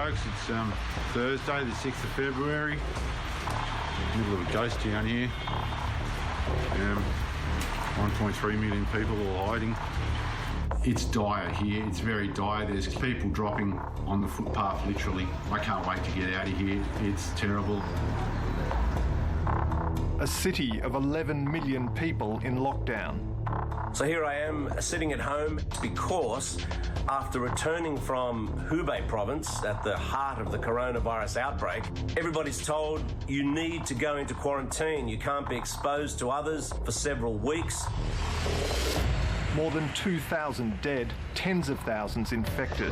blokes. It's Thursday, the 6th of February. Middle of a ghost town here. 1.3 million people all hiding. It's dire here. It's very dire. There's people dropping on the footpath, literally. I can't wait to get out of here. It's terrible. A city of 11 million people in lockdown. So here I am sitting at home because after returning from Hubei province at the heart of the coronavirus outbreak, everybody's told you need to go into quarantine. You can't be exposed to others for several weeks. More than 2,000 dead, tens of thousands infected.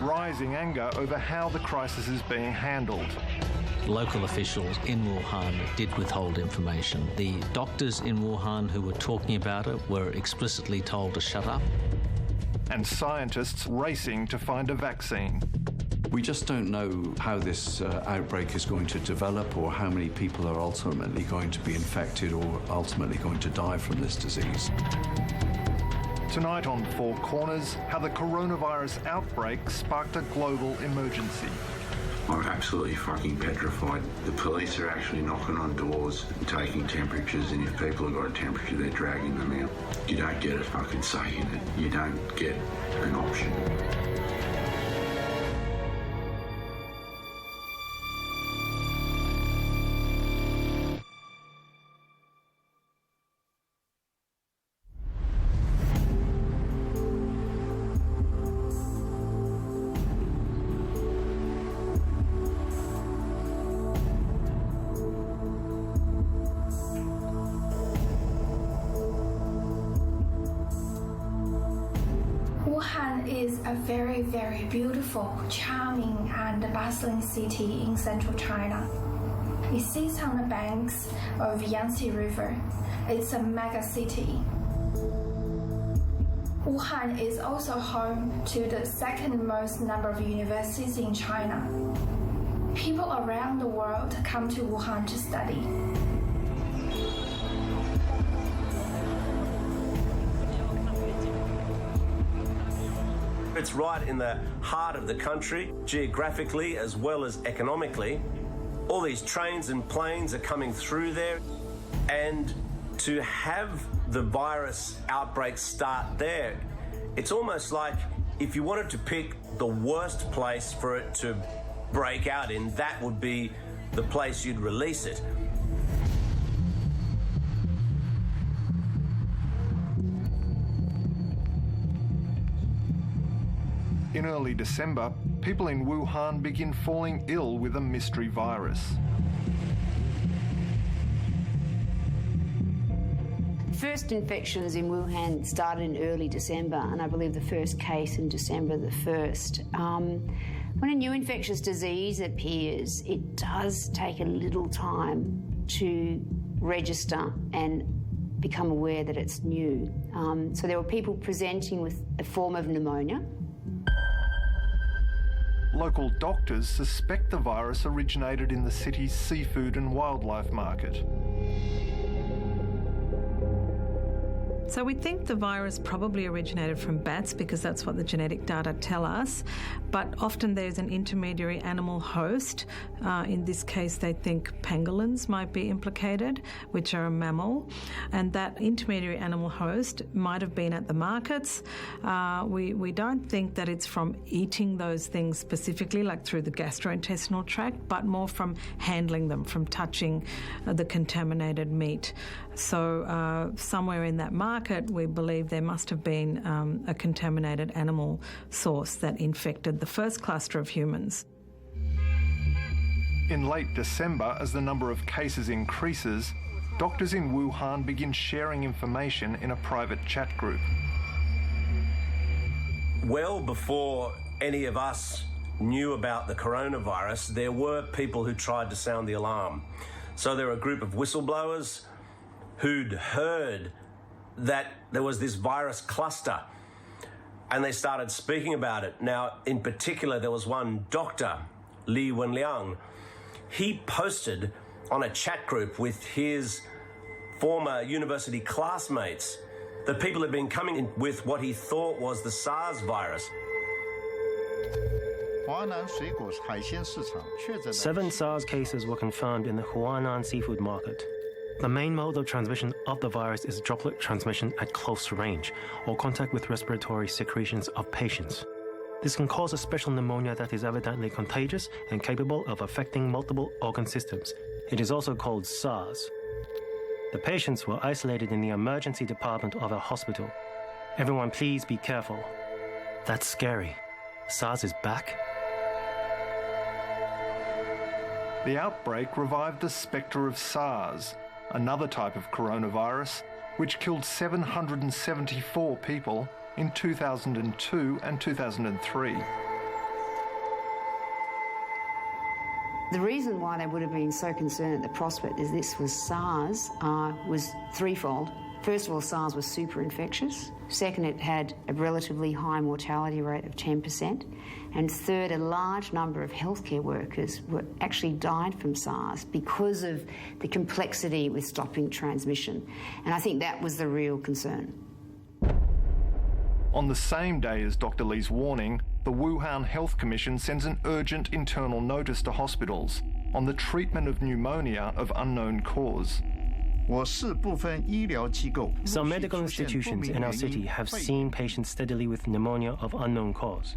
Rising anger over how the crisis is being handled. Local officials in Wuhan did withhold information. The doctors in Wuhan who were talking about it were explicitly told to shut up. And scientists racing to find a vaccine. We just don't know how this outbreak is going to develop or how many people are ultimately going to be infected or ultimately going to die from this disease. Tonight on Four Corners, how the coronavirus outbreak sparked a global emergency. I'm absolutely fucking petrified. The police are actually knocking on doors and taking temperatures, and if people have got a temperature, they're dragging them out. You don't get a fucking say in it. You don't get an option. Wuhan is a very, very beautiful, charming and bustling city in central China. It sits on the banks of Yangtze River. It's a mega city. Wuhan is also home to the second most number of universities in China. People around the world come to Wuhan to study. It's right in the heart of the country, geographically as well as economically. All these trains and planes are coming through there, and to have the virus outbreak start there, it's almost like if you wanted to pick the worst place for it to break out in, that would be the place you'd release it. In early December, people in Wuhan begin falling ill with a mystery virus. First infections in Wuhan started in early December, and I believe the first case in December the 1st. When a new infectious disease appears, it does take a little time to register and become aware that it's new. So there were people presenting with a form of pneumonia. Local doctors suspect the virus originated in the city's seafood and wildlife market. So we think the virus probably originated from bats because that's what the genetic data tell us, but often there's an intermediary animal host. In this case, they think pangolins might be implicated, which are a mammal, and that intermediary animal host might have been at the markets. We don't think that it's from eating those things specifically, like through the gastrointestinal tract, but more from handling them, from touching the contaminated meat. So somewhere in that market, we believe there must have been a contaminated animal source that infected the first cluster of humans. In late December, as the number of cases increases, doctors in Wuhan begin sharing information in a private chat group. Well before any of us knew about the coronavirus, there were people who tried to sound the alarm. So there were a group of whistleblowers who'd heard that there was this virus cluster, and they started speaking about it. Now, in particular, there was one doctor, Li Wenliang. He posted on a chat group with his former university classmates that people had been coming in with what he thought was the SARS virus. 7 SARS cases were confirmed in the Huanan seafood market. The main mode of transmission of the virus is droplet transmission at close range or contact with respiratory secretions of patients. This can cause a special pneumonia that is evidently contagious and capable of affecting multiple organ systems. It is also called SARS. The patients were isolated in the emergency department of a hospital. Everyone, please be careful. That's scary. SARS is back. The outbreak revived the spectre of SARS, another type of coronavirus, which killed 774 people in 2002 and 2003. The reason why they would have been so concerned at the prospect is this was SARS was threefold. First of all, SARS was super infectious. Second, it had a relatively high mortality rate of 10%. And third, a large number of healthcare workers actually died from SARS because of the complexity with stopping transmission. And I think that was the real concern. On the same day as Dr. Lee's warning, the Wuhan Health Commission sends an urgent internal notice to hospitals on the treatment of pneumonia of unknown cause. Some medical institutions in our city have seen patients steadily with pneumonia of unknown cause.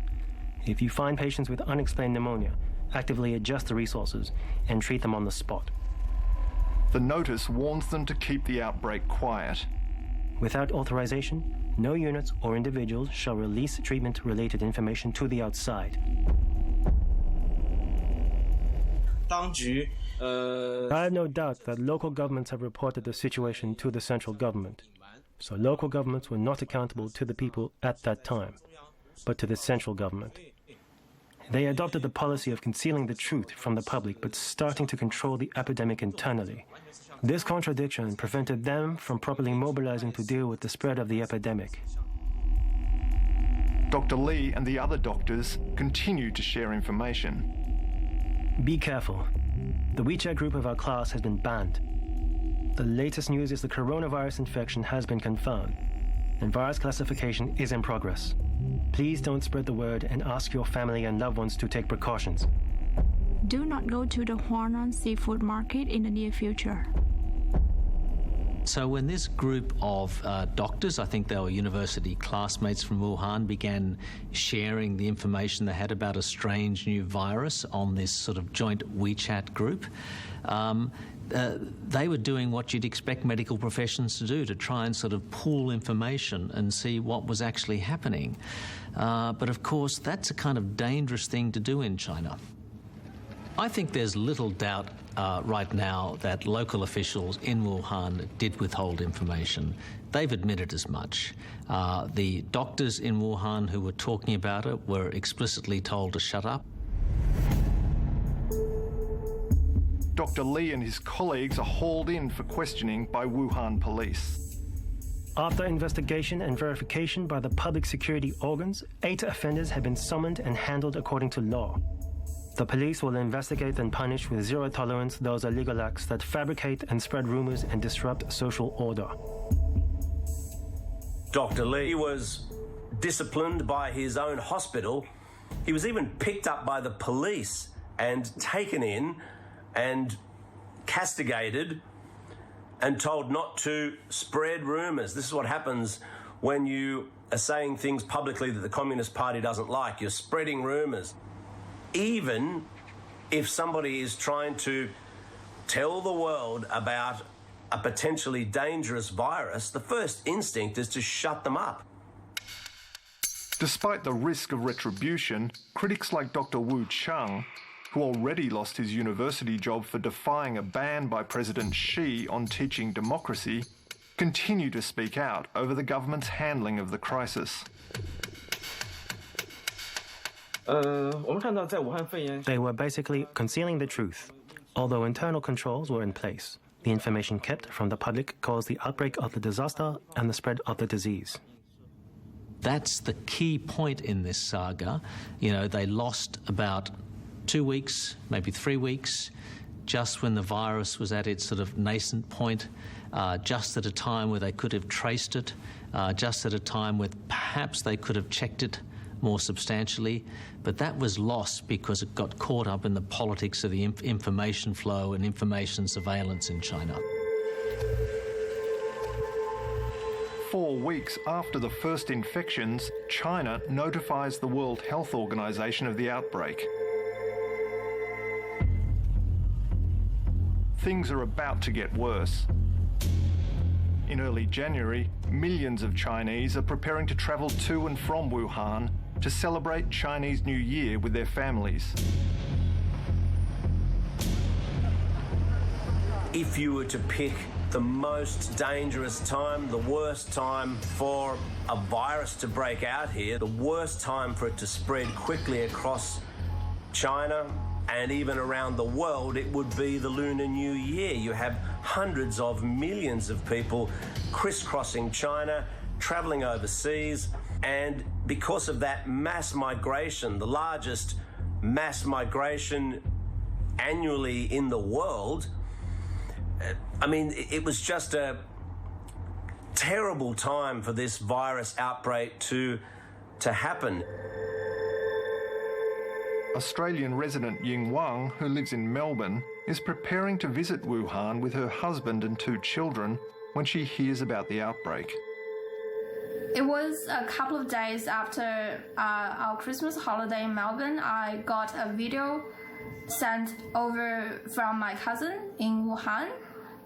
If you find patients with unexplained pneumonia, actively adjust the resources and treat them on the spot. The notice warns them to keep the outbreak quiet. Without authorization, no units or individuals shall release treatment-related information to the outside. I have no doubt that local governments have reported the situation to the central government. So local governments were not accountable to the people at that time, but to the central government. They adopted the policy of concealing the truth from the public but starting to control the epidemic internally. This contradiction prevented them from properly mobilizing to deal with the spread of the epidemic. Dr. Lee and the other doctors continued to share information. Be careful. The WeChat group of our class has been banned. The latest news is the coronavirus infection has been confirmed, and virus classification is in progress. Please don't spread the word and ask your family and loved ones to take precautions. Do not go to the Huanan seafood market in the near future. So when this group of doctors, I think they were university classmates from Wuhan, began sharing the information they had about a strange new virus on this sort of joint WeChat group, they were doing what you'd expect medical professions to do, to try and sort of pool information and see what was actually happening. But of course, that's a kind of dangerous thing to do in China. I think there's little doubt right now that local officials in Wuhan did withhold information. They've admitted as much. The doctors in Wuhan who were talking about it were explicitly told to shut up. Dr. Lee and his colleagues are hauled in for questioning by Wuhan police. After investigation and verification by the public security organs, 8 offenders have been summoned and handled according to law. The police will investigate and punish with zero tolerance those illegal acts that fabricate and spread rumors and disrupt social order. Dr. Lee was disciplined by his own hospital. He was even picked up by the police and taken in and castigated and told not to spread rumours. This is what happens when you are saying things publicly that the Communist Party doesn't like. You're spreading rumours. Even if somebody is trying to tell the world about a potentially dangerous virus, the first instinct is to shut them up. Despite the risk of retribution, critics like Dr. Wu Chang, who already lost his university job for defying a ban by President Xi on teaching democracy, continue to speak out over the government's handling of the crisis. They were basically concealing the truth. Although internal controls were in place, the information kept from the public caused the outbreak of the disaster and the spread of the disease. That's the key point in this saga. You know, they lost about 2 weeks, maybe 3 weeks, just when the virus was at its sort of nascent point, just at a time where they could have traced it, just at a time where perhaps they could have checked it more substantially, but that was lost because it got caught up in the politics of the information flow and information surveillance in China. 4 weeks after the first infections, China notifies the World Health Organization of the outbreak. Things are about to get worse. In early January, millions of Chinese are preparing to travel to and from Wuhan to celebrate Chinese New Year with their families. If you were to pick the most dangerous time, the worst time for a virus to break out here, the worst time for it to spread quickly across China and even around the world, it would be the Lunar New Year. You have hundreds of millions of people crisscrossing China, travelling overseas, and because of that mass migration, the largest mass migration annually in the world, I mean, it was just a terrible time for this virus outbreak to happen. Australian resident Ying Wang, who lives in Melbourne, is preparing to visit Wuhan with her husband and 2 children when she hears about the outbreak. It was a couple of days after our Christmas holiday in Melbourne. I got a video sent over from my cousin in Wuhan,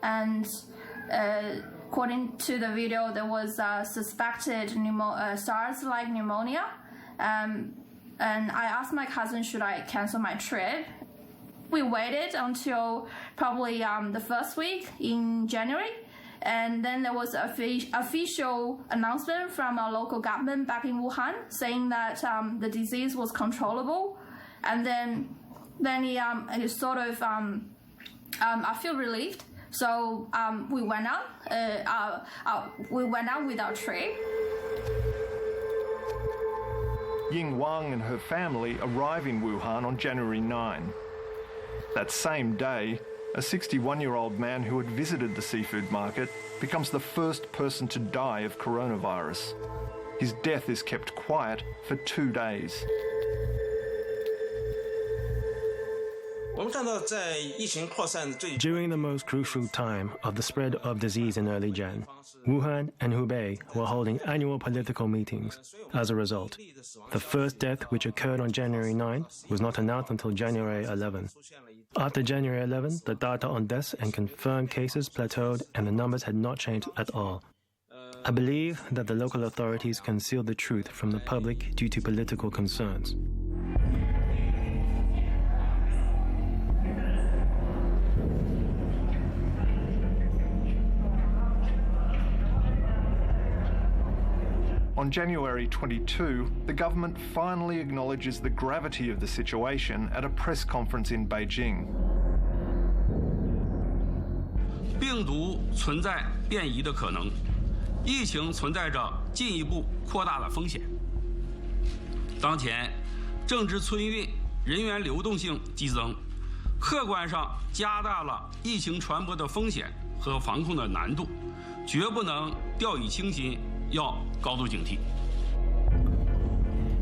and according to the video, there was suspected SARS-like pneumonia. And I asked my cousin, should I cancel my trip? We waited until probably the first week in January. And then there was an official announcement from our local government back in Wuhan saying that the disease was controllable. And then it sort of, I feel relieved. So we went out. We went out with our trip. Ying Wang and her family arrive in Wuhan on January 9. That same day, a 61-year-old man who had visited the seafood market becomes the first person to die of coronavirus. His death is kept quiet for 2 days. During the most crucial time of the spread of disease in early Jan, Wuhan and Hubei were holding annual political meetings. As a result, the first death, which occurred on January 9, was not announced until January 11. After January 11, the data on deaths and confirmed cases plateaued and the numbers had not changed at all. I believe that the local authorities concealed the truth from the public due to political concerns. On January 22, the government finally acknowledges the gravity of the situation at a press conference in Beijing. 病毒存在变异的可能，疫情存在着进一步扩大的风险。当前，政治村运人员流动性激增，客观上加大了疫情传播的风险和防控的难度，绝不能掉以轻心。 要高度警惕。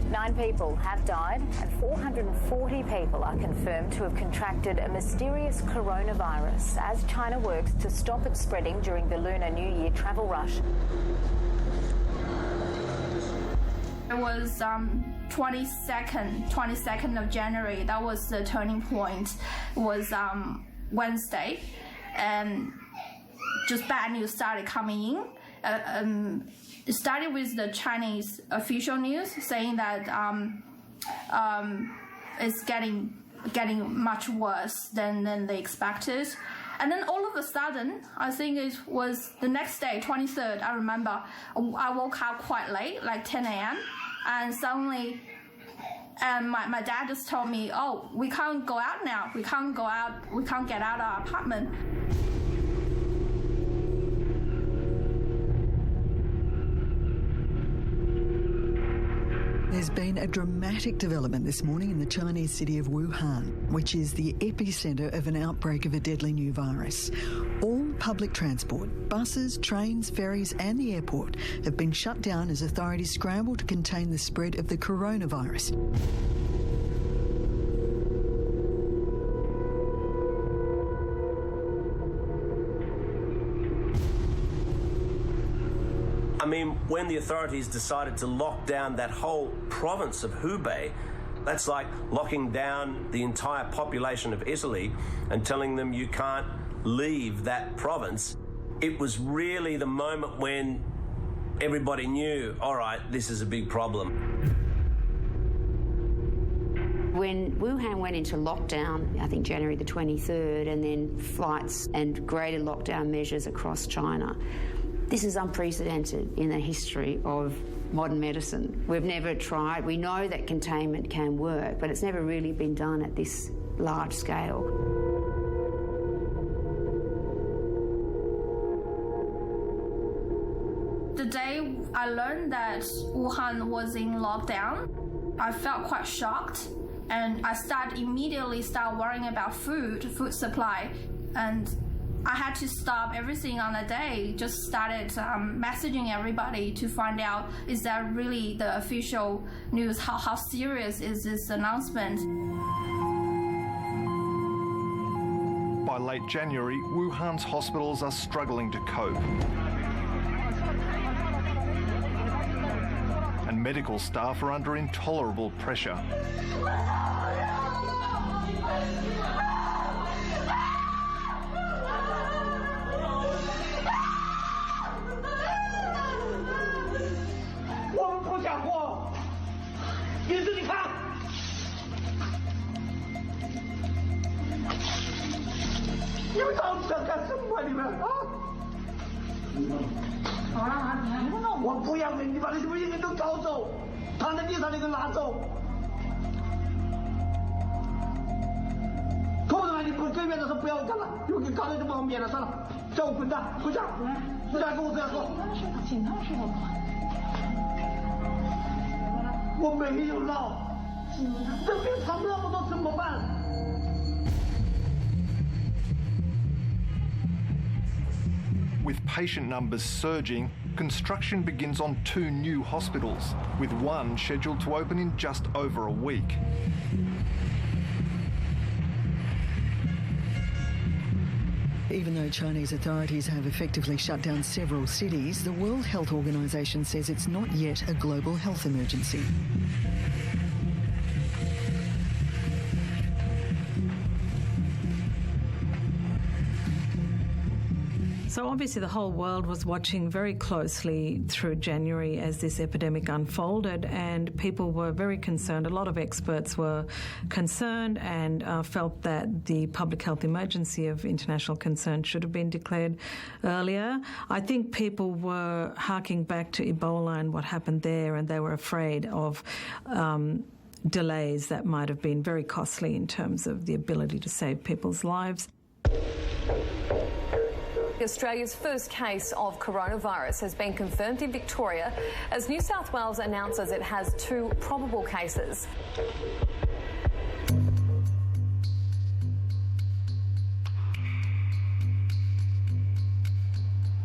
9 people have died and 440 people are confirmed to have contracted a mysterious coronavirus as China works to stop it spreading during the Lunar New Year travel rush. It was 22nd of January. That was the turning point. It was Wednesday, and just bad news started coming in. It started with the Chinese official news saying that it's getting much worse than they expected. And then all of a sudden, I think it was the next day, 23rd, I remember, I woke up quite late, like 10 a.m. And suddenly, my dad just told me, oh, we can't go out now. We can't go out. We can't get out of our apartment. There's been a dramatic development this morning in the Chinese city of Wuhan, which is the epicentre of an outbreak of a deadly new virus. All public transport. Buses, trains, ferries and the airport have been shut down as authorities scramble to contain the spread of the coronavirus. I mean, when the authorities decided to lock down that whole province of Hubei, that's like locking down the entire population of Italy and telling them you can't leave that province. It was really the moment when everybody knew, all right, this is a big problem. When Wuhan went into lockdown, I think January the 23rd, and then flights and greater lockdown measures across China, this is unprecedented in the history of modern medicine. We've never tried. We know that containment can work, but it's never really been done at this large scale. The day I learned that Wuhan was in lockdown, I felt quite shocked, and I immediately started worrying about food supply, and I had to stop everything on the day, just started messaging everybody to find out, is that really the official news? How serious is this announcement? By late January, Wuhan's hospitals are struggling to cope. And medical staff are under intolerable pressure. With patient numbers surging, construction begins on 2 new hospitals, with one scheduled to open in just over a week. Even though Chinese authorities have effectively shut down several cities, the World Health Organization says it's not yet a global health emergency. So obviously the whole world was watching very closely through January as this epidemic unfolded, and people were very concerned. A lot of experts were concerned and felt that the public health emergency of international concern should have been declared earlier. I think people were harking back to Ebola and what happened there, and they were afraid of delays that might have been very costly in terms of the ability to save people's lives. Australia's first case of coronavirus has been confirmed in Victoria as New South Wales announces it has 2 probable cases.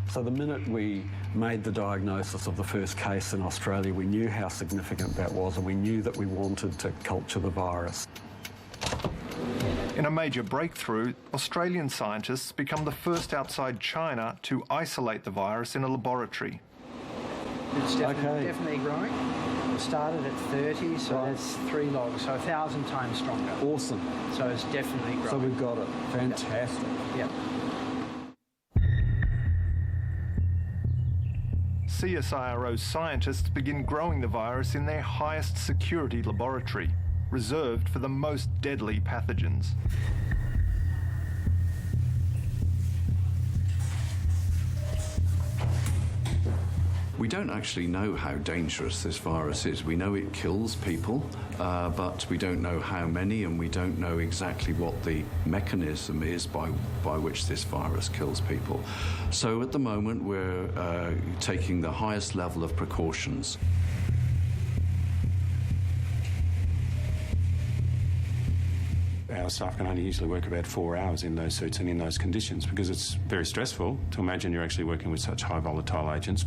So the minute we made the diagnosis of the first case in Australia, we knew how significant that was, and we knew that we wanted to culture the virus. In a major breakthrough, Australian scientists become the first outside China to isolate the virus in a laboratory. It's definitely growing. It started at 30, so that's 3 logs, so 1,000 times stronger. Awesome. So it's definitely growing. So we've got it. Fantastic. Yep. CSIRO scientists begin growing the virus in their highest security laboratory, reserved for the most deadly pathogens. We don't actually know how dangerous this virus is. We know it kills people, but we don't know how many, and we don't know exactly what the mechanism is by which this virus kills people. So at the moment, we're taking the highest level of precautions. our staff can only usually work about 4 hours in those suits and in those conditions because it's very stressful to imagine you're actually working with such high volatile agents.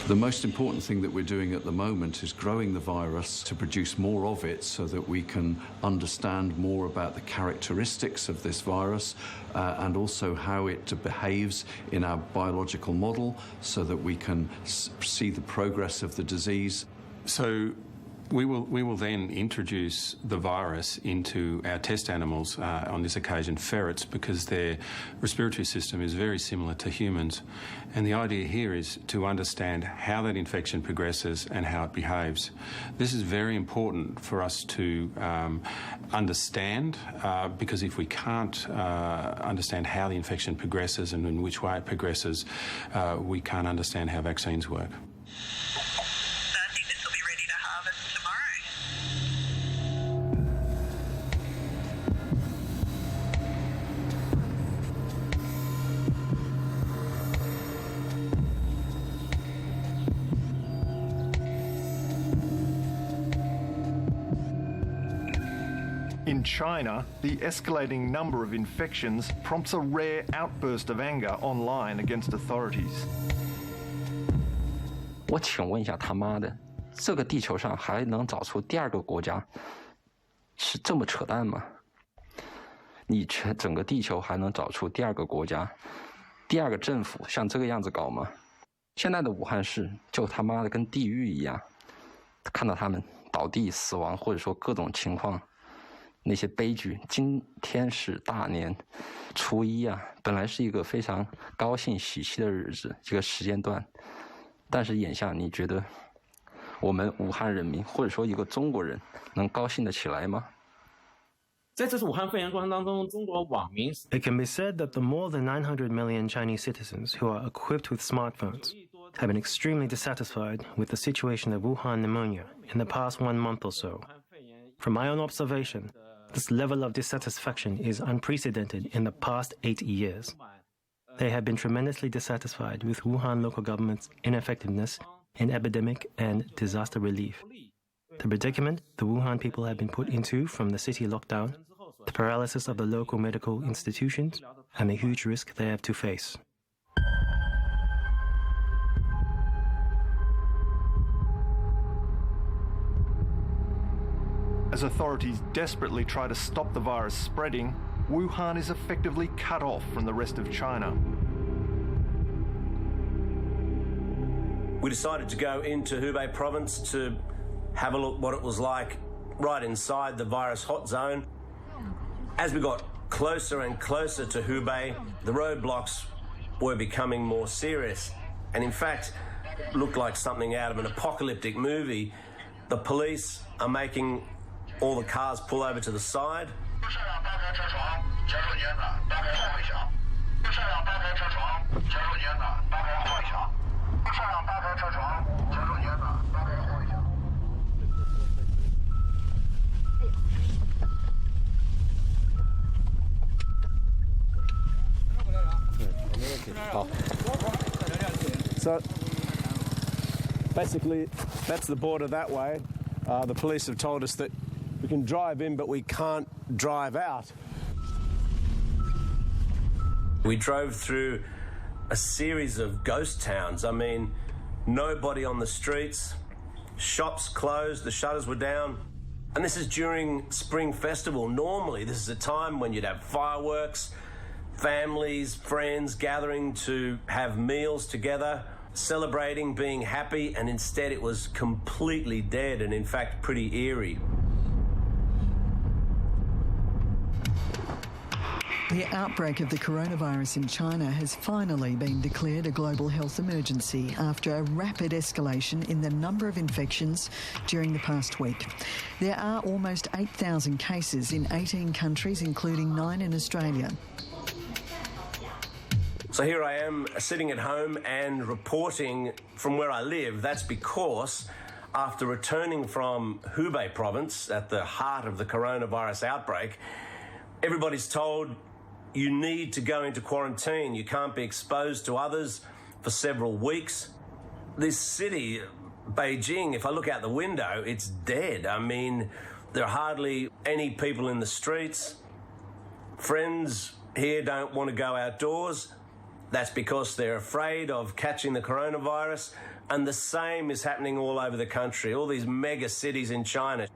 The most important thing that we're doing at the moment is growing the virus to produce more of it so that we can understand more about the characteristics of this virus and also how it behaves in our biological model so that we can see the progress of the disease. So we will then introduce the virus into our test animals, on this occasion ferrets, because their respiratory system is very similar to humans. And the idea here is to understand how that infection progresses and how it behaves. This is very important for us to understand, because if we can't understand how the infection progresses and in which way it progresses, we can't understand how vaccines work. In China, the escalating number of infections prompts a rare outburst of anger online against authorities. 我请问一下，他妈的，这个地球上还能找出第二个国家是这么扯淡吗？你整个地球还能找出第二个国家、第二个政府像这个样子搞吗？现在的武汉市就他妈的跟地狱一样，看到他们倒地死亡，或者说各种情况。 那些悲剧，今天是大年初一啊，本来是一个非常高兴喜气的日子，这个时间段，但是眼下你觉得我们武汉人民或者说一个中国人能高兴得起来吗？在这次武汉肺炎过程当中，中国网民 It can be said that the more than 900 million Chinese citizens who are equipped with smartphones have been extremely dissatisfied with the situation of Wuhan pneumonia in the past 1 month or so. From my own observation, this level of dissatisfaction is unprecedented in the past 8 years. They have been tremendously dissatisfied with Wuhan local government's ineffectiveness in epidemic and disaster relief. The predicament the Wuhan people have been put into from the city lockdown, the paralysis of the local medical institutions, and the huge risk they have to face. As authorities desperately try to stop the virus spreading, Wuhan is effectively cut off from the rest of China. We decided to go into Hubei province to have a look what it was like right inside the virus hot zone. As we got closer and closer to Hubei, the roadblocks were becoming more serious and in fact looked like something out of an apocalyptic movie. The police are making all the cars pull over to the side. So basically that's the border that way. The police have told us that we can drive in, but we can't drive out. We drove through a series of ghost towns. I mean, nobody on the streets, shops closed, the shutters were down. And this is during Spring Festival. Normally, this is a time when you'd have fireworks, families, friends gathering to have meals together, celebrating, being happy, and instead it was completely dead and in fact pretty eerie. The outbreak of the coronavirus in China has finally been declared a global health emergency after a rapid escalation in the number of infections during the past week. There are almost 8,000 cases in 18 countries, including 9 in Australia. So here I am sitting at home and reporting from where I live. That's because after returning from Hubei province at the heart of the coronavirus outbreak, everybody's told you need to go into quarantine. You can't be exposed to others for several weeks. This city, Beijing, if I look out the window, it's dead. I mean, there are hardly any people in the streets. Friends here don't want to go outdoors. That's because they're afraid of catching the coronavirus. And the same is happening all over the country, all these mega cities in China.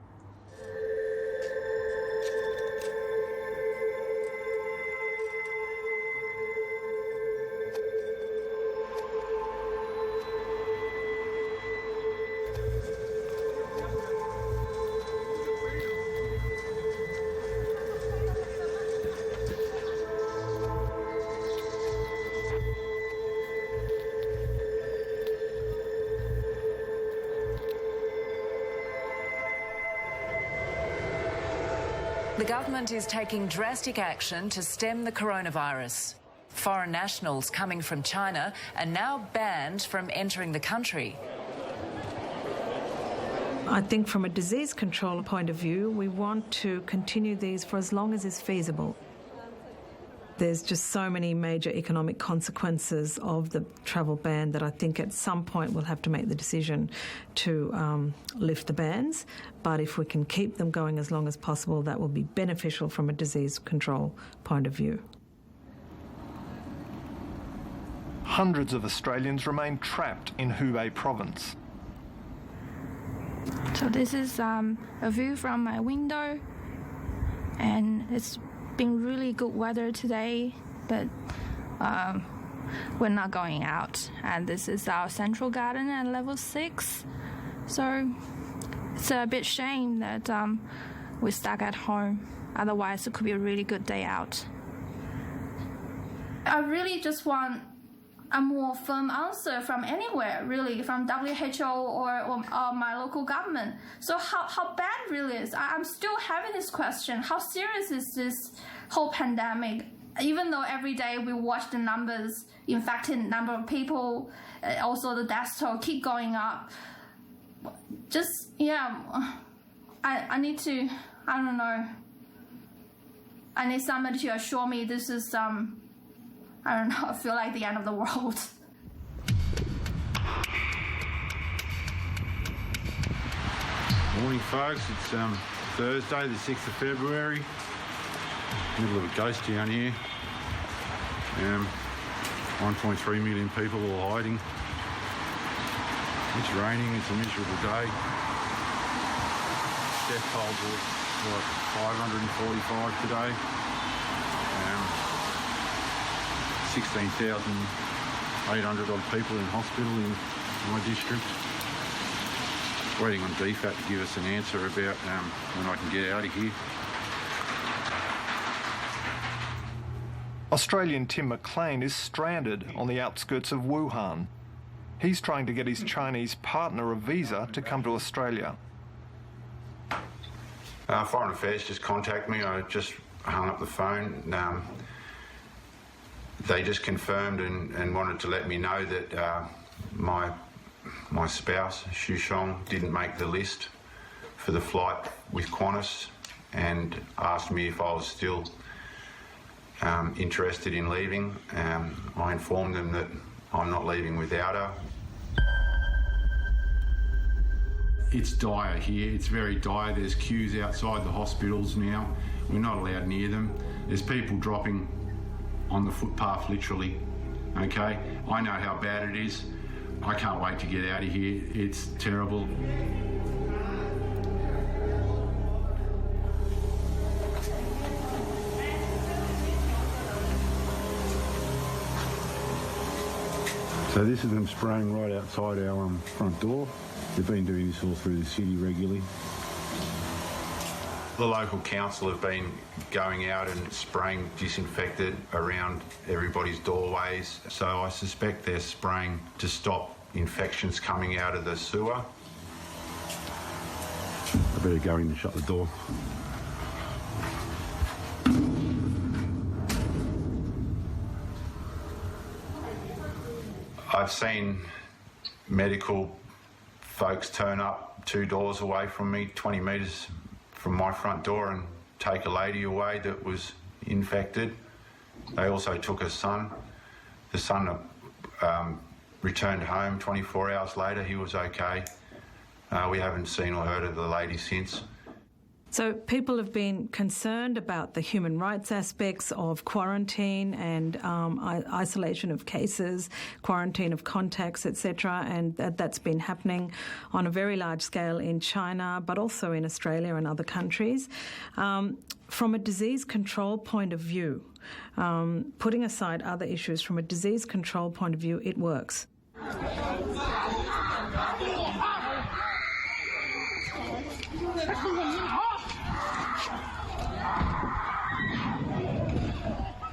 The government is taking drastic action to stem the coronavirus. Foreign nationals coming from China are now banned from entering the country. I think from a disease control point of view, we want to continue these for as long as is feasible. There's just so many major economic consequences of the travel ban that I think at some point we'll have to make the decision to lift the bans. But if we can keep them going as long as possible, that will be beneficial from a disease control point of view. Hundreds of Australians remain trapped in Hubei province. So this is a view from my window, and it's been really good weather today, but we're not going out. And this is our central garden at level 6. So it's a bit shame that we're stuck at home. Otherwise, it could be a really good day out. I really just want a more firm answer from anywhere, really, from WHO or my local government. So how bad really is? I'm still having this question. How serious is this whole pandemic? Even though every day we watch the numbers, infected number of people, also the death toll keep going up. Just, I need to, I don't know. I need somebody to assure me this is I don't know, I feel like the end of the world. Morning, folks. It's Thursday, the 6th of February. Middle of a ghost town here. 1.3 million people all hiding. It's raining, it's a miserable day. Death tolls are 545 today. 16,800 odd people in hospital in my district. Waiting on DFAT to give us an answer about when I can get out of here. Australian Tim McLean is stranded on the outskirts of Wuhan. He's trying to get his Chinese partner a visa to come to Australia. Foreign Affairs just contacted me. I just hung up the phone. They just confirmed and wanted to let me know that my spouse, Xu Shong, didn't make the list for the flight with Qantas, and asked me if I was still interested in leaving. I informed them that I'm not leaving without her. It's dire here. It's very dire. There's queues outside the hospitals now. We're not allowed near them. There's people dropping on the footpath, literally. Okay, I know how bad it is. I can't wait to get out of here. It's terrible. So this is them spraying right outside our front door. They've been doing this all through the city regularly. The local council have been going out and spraying disinfectant around everybody's doorways. So I suspect they're spraying to stop infections coming out of the sewer. I better go in and shut the door. I've seen medical folks turn up 2 doors away from me, 20 metres from my front door, and take a lady away that was infected. They also took her son. The son returned home 24 hours later. He was okay. We haven't seen or heard of the lady since. So people have been concerned about the human rights aspects of quarantine and isolation of cases, quarantine of contacts, etc., and that's been happening on a very large scale in China, but also in Australia and other countries. From a disease control point of view, putting aside other issues, from a disease control point of view, it works.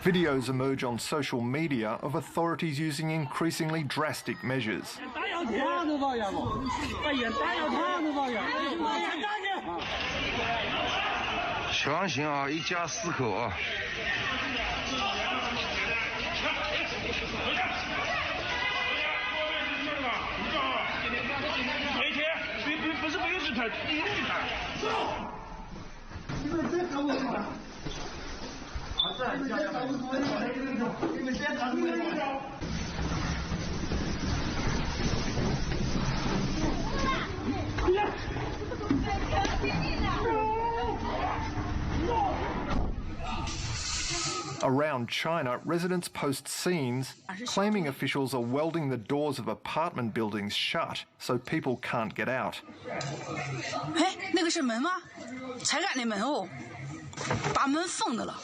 Videos emerge on social media of authorities using increasingly drastic measures. 强行啊，一家4口啊。每天不是不用去看，你用去看。你们先等我一会儿。 Around China, residents post scenes claiming officials are welding the doors of apartment buildings shut so people can't get out. 哎，那个是门吗？才干那门哦，把门封的了。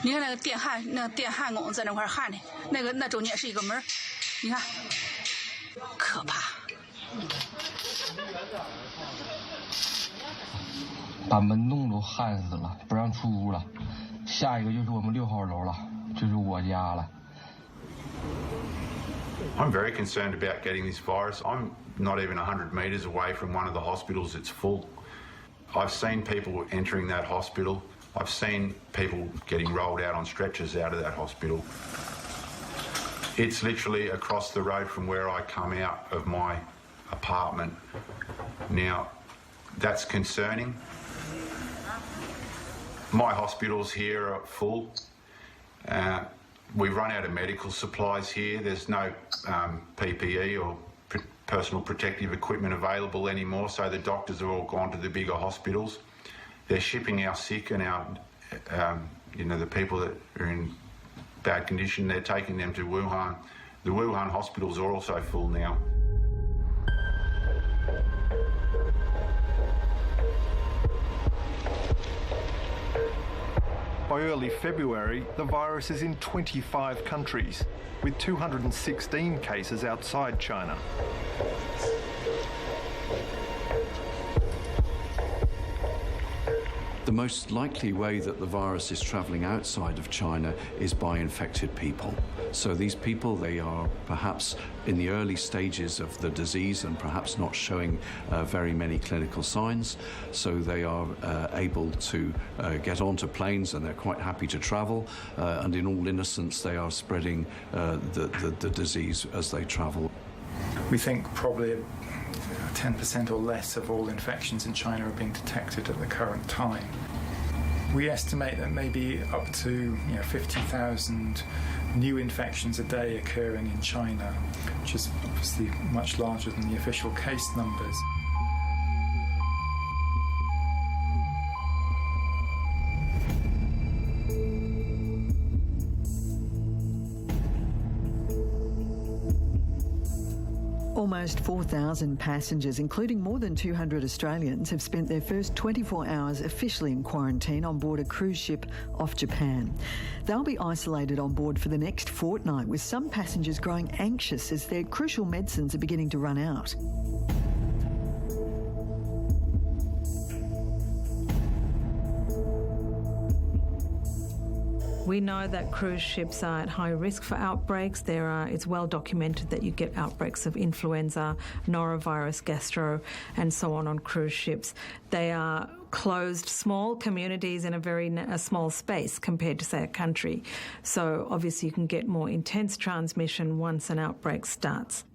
你看那个电焊工在那块焊的，那中间是一个门，你看，可怕。把门洞都焊死了，不让出屋了。下一个就是我们6号楼了，就是我家了。 I'm very concerned about getting this virus. I'm not even 100 metres away from one of the hospitals. It's full. I've seen people entering that hospital. I've seen people getting rolled out on stretchers out of that hospital. It's literally across the road from where I come out of my apartment. Now, that's concerning. My hospitals here are full. We've run out of medical supplies here. There's no PPE or personal protective equipment available anymore, so the doctors are all gone to the bigger hospitals. They're shipping our sick and our, the people that are in bad condition, they're taking them to Wuhan. The Wuhan hospitals are also full now. By early February, the virus is in 25 countries, with 216 cases outside China. The most likely way that the virus is travelling outside of China is by infected people. So these people, they are perhaps in the early stages of the disease and perhaps not showing very many clinical signs. So they are able to get onto planes and they're quite happy to travel. And in all innocence, they are spreading the disease as they travel. We think probably 10% or less of all infections in China are being detected at the current time. We estimate that maybe up to 50,000 new infections a day occurring in China, which is obviously much larger than the official case numbers. Almost 4,000 passengers, including more than 200 Australians, have spent their first 24 hours officially in quarantine on board a cruise ship off Japan. They'll be isolated on board for the next fortnight, with some passengers growing anxious as their crucial medicines are beginning to run out. We know that cruise ships are at high risk for outbreaks. It's well documented that you get outbreaks of influenza, norovirus, gastro, and so on cruise ships. They are closed, small communities in a small space compared to, say, a country. So obviously you can get more intense transmission once an outbreak starts.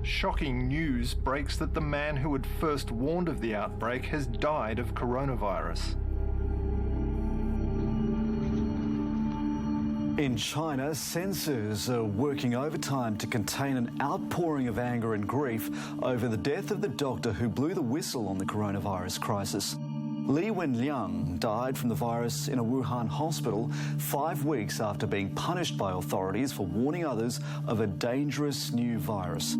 Shocking news breaks that the man who had first warned of the outbreak has died of coronavirus. In China, censors are working overtime to contain an outpouring of anger and grief over the death of the doctor who blew the whistle on the coronavirus crisis. Li Wenliang died from the virus in a Wuhan hospital 5 weeks after being punished by authorities for warning others of a dangerous new virus.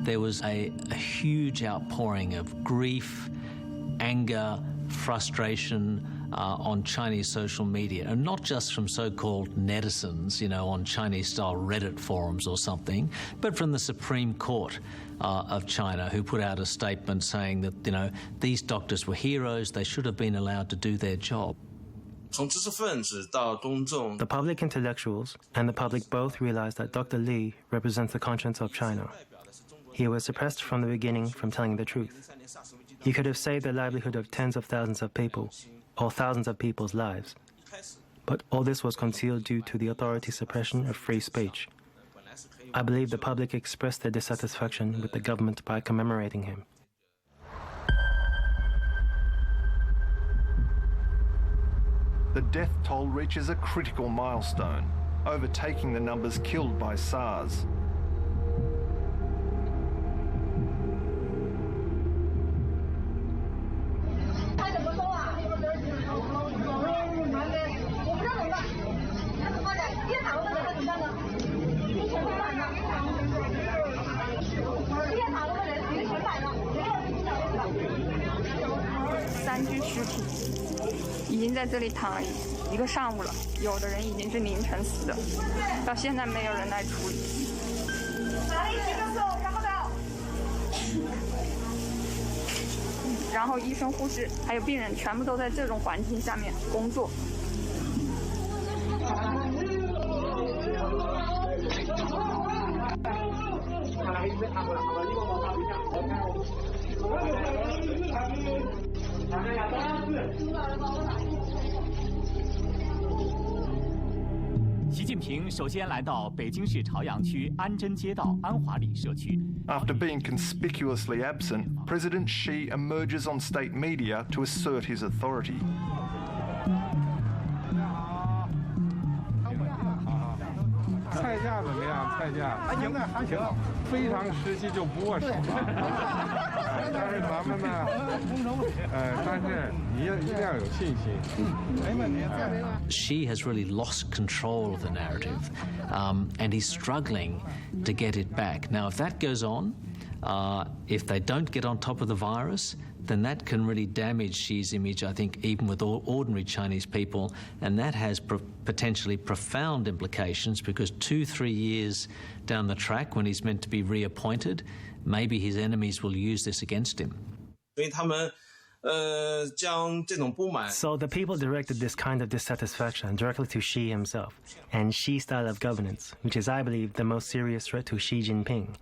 There was a huge outpouring of grief, anger, frustration on Chinese social media, and not just from so-called netizens, on Chinese-style Reddit forums or something, but from the Supreme Court of China, who put out a statement saying that, these doctors were heroes, they should have been allowed to do their job. The public intellectuals and the public both realized that Dr. Li represents the conscience of China. He was suppressed from the beginning from telling the truth. He could have saved the livelihood of tens of thousands of people, or thousands of people's lives. But all this was concealed due to the authority suppression of free speech. I believe the public expressed their dissatisfaction with the government by commemorating him. The death toll reaches a critical milestone, overtaking the numbers killed by SARS. After being conspicuously absent, President Xi emerges on state media to assert his authority. Xi has really lost control of the narrative, and he's struggling to get it back. Now, if that goes on, if they don't get on top of the virus, then that can really damage Xi's image, I think, even with ordinary Chinese people, and that has potentially profound implications because 2-3 years down the track, when he's meant to be reappointed, maybe his enemies will use this against him. So the people directed this kind of dissatisfaction directly to Xi himself and Xi's style of governance, which is, I believe, the most serious threat to Xi Jinping.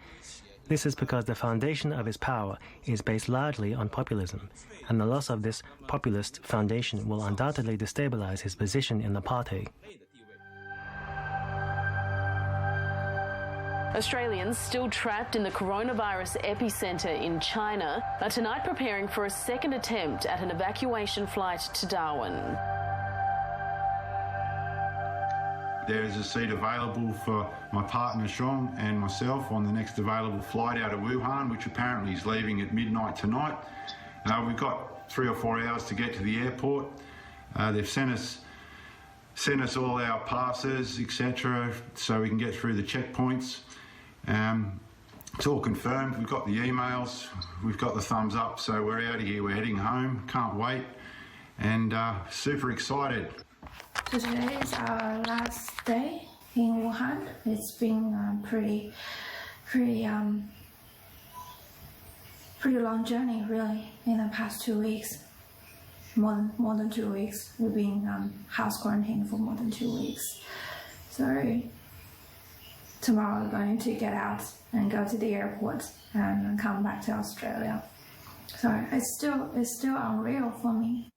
This is because the foundation of his power is based largely on populism, and the loss of this populist foundation will undoubtedly destabilize his position in the party. Australians still trapped in the coronavirus epicentre in China are tonight preparing for a second attempt at an evacuation flight to Darwin. There is a seat available for my partner Sean and myself on the next available flight out of Wuhan, which apparently is leaving at midnight tonight. We've got 3 or 4 hours to get to the airport. They've sent us all our passes, etc., so we can get through the checkpoints. It's all confirmed. We've got the emails, we've got the thumbs up, so we're out of here. We're heading home. Can't wait, and super excited. So today is our last day in Wuhan. It's been pretty long journey, really. In the past 2 weeks, more than 2 weeks, we've been house quarantined for more than 2 weeks. So tomorrow we're going to get out and go to the airport and come back to Australia. So it's still unreal for me.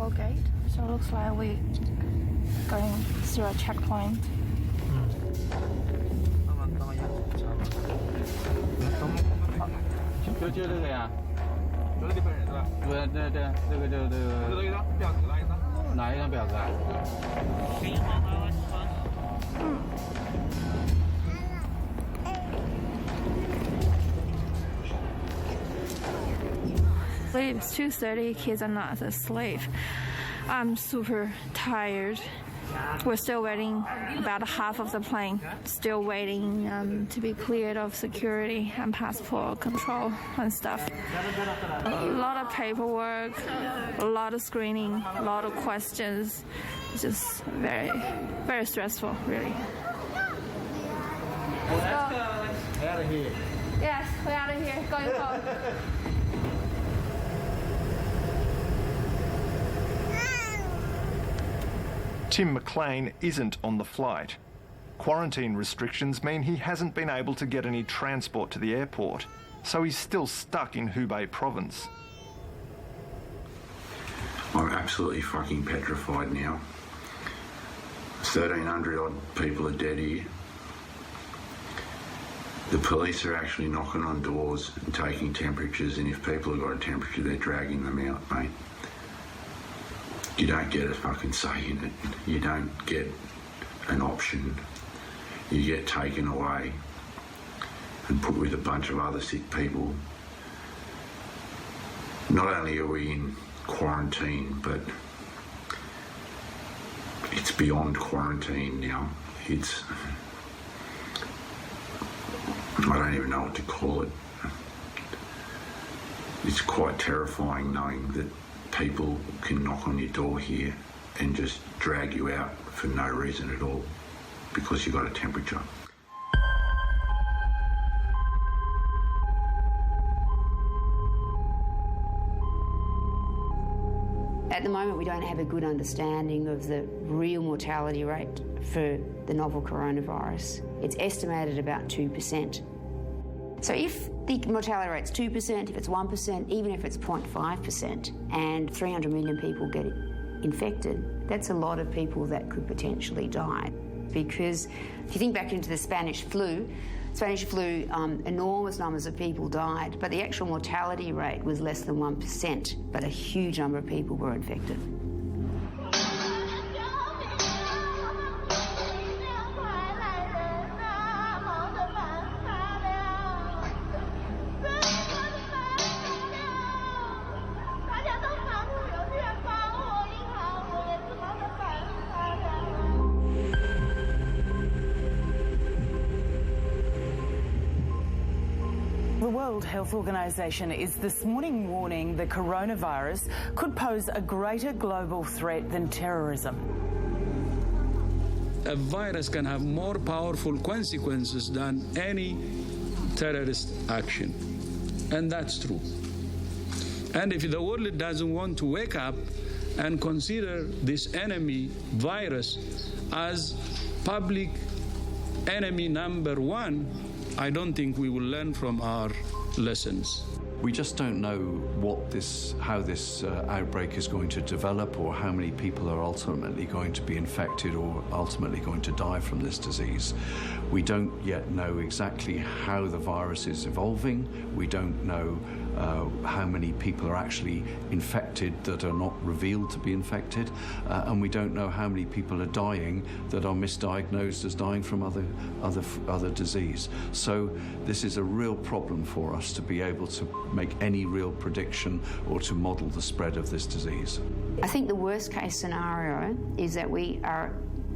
toll gate, so it looks like we're going through a checkpoint. It's 2:30, kids are not asleep. I'm super tired. We're still waiting about half of the plane, still waiting to be cleared of security and passport control and stuff. A lot of paperwork, a lot of screening, a lot of questions. It's just very, very stressful, really. Let's go. Out of here. Yes, we're out of here. Going home. Tim McLean isn't on the flight. Quarantine restrictions mean he hasn't been able to get any transport to the airport, so he's still stuck in Hubei province. I'm absolutely fucking petrified now. 1,300 odd people are dead here. The police are actually knocking on doors and taking temperatures, and if people have got a temperature, they're dragging them out, mate. You don't get a fucking say in it. You don't get an option. You get taken away and put with a bunch of other sick people. Not only are we in quarantine, but it's beyond quarantine now. I don't even know what to call it. It's quite terrifying knowing that people can knock on your door here and just drag you out for no reason at all because you've got a temperature. At the moment, we don't have a good understanding of the real mortality rate for the novel coronavirus. It's estimated about 2%. So if the mortality rate's 2%, if it's 1%, even if it's 0.5%, and 300 million people get infected, that's a lot of people that could potentially die. Because if you think back into the Spanish flu, enormous numbers of people died, but the actual mortality rate was less than 1%, but a huge number of people were infected. The World Health Organization is this morning warning the coronavirus could pose a greater global threat than terrorism. A virus can have more powerful consequences than any terrorist action. And that's true. And if the world doesn't want to wake up and consider this enemy virus as public enemy number one, I don't think we will learn from our lessons. We just don't know how this outbreak is going to develop, or how many people are ultimately going to be infected or ultimately going to die from this disease. We don't yet know exactly how the virus is evolving. We don't know how many people are actually infected that are not revealed to be infected, and we don't know how many people are dying that are misdiagnosed as dying from other disease. So this is a real problem for us to be able to make any real prediction or to model the spread of this disease. I think the worst case scenario is that we are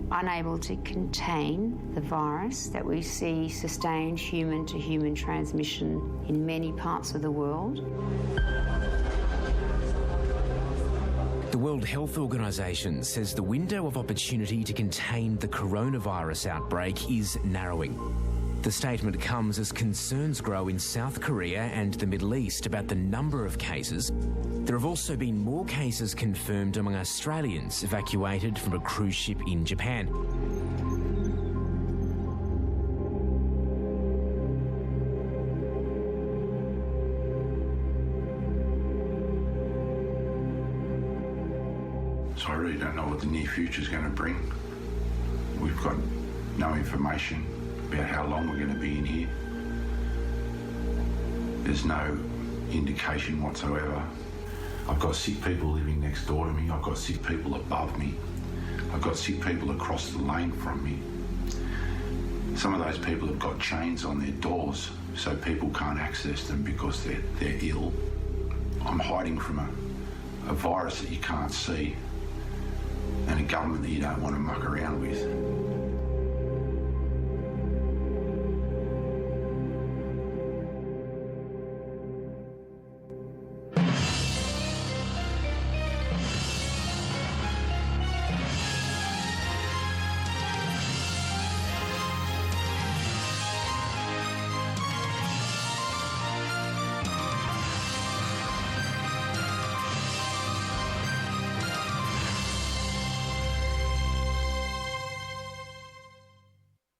unable to contain the virus, that we see sustained human-to-human transmission in many parts of the world. The World Health Organization says the window of opportunity to contain the coronavirus outbreak is narrowing. The statement comes as concerns grow in South Korea and the Middle East about the number of cases. There have also been more cases confirmed among Australians evacuated from a cruise ship in Japan. really don't know what the near future is going to bring. We've got no information about how long we're going to be in here. There's no indication whatsoever. I've got sick people living next door to me. I've got sick people above me. I've got sick people across the lane from me. Some of those people have got chains on their doors so people can't access them because they're ill. I'm hiding from a virus that you can't see and a government that you don't want to muck around with.